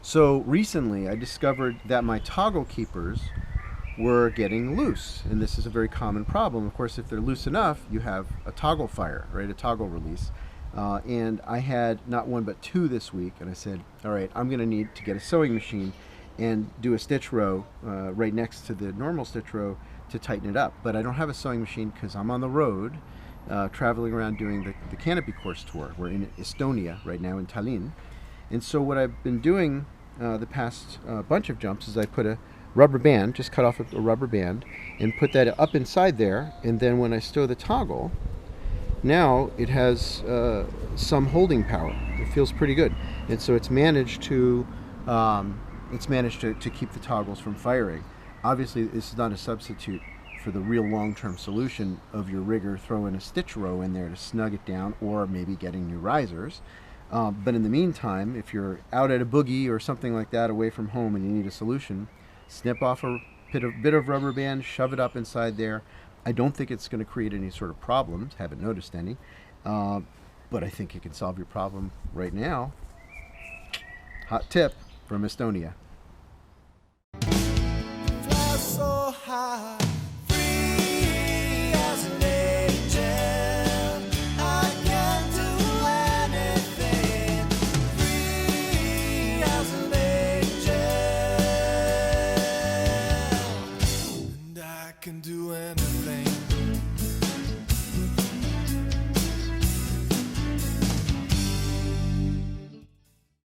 So recently I discovered that my toggle keepers were getting loose, and this is a very common problem. Of course, if they're loose enough, you have a toggle fire, right? A toggle release. And I had not one but two this week, and I said, all right, I'm going to need to get a sewing machine and do a stitch row right next to the normal stitch row to tighten it up. But I don't have a sewing machine because I'm on the road traveling around doing the canopy course tour. We're in Estonia right now, in Tallinn. And so what I've been doing the past bunch of jumps is I put a rubber band, just cut off a rubber band, and put that up inside there. And then when I stow the toggle, now it has some holding power. It feels pretty good, and so it's managed to keep the toggles from firing. Obviously, this is not a substitute for the real long-term solution of your rigger throwing a stitch row in there to snug it down, or maybe getting new risers. But in the meantime, if you're out at a boogie or something like that away from home and you need a solution, snip off a bit of rubber band, shove it up inside there. I don't think it's going to create any sort of problems. Haven't noticed any. Uh, but I think it can solve your problem right now. Hot tip from Estonia.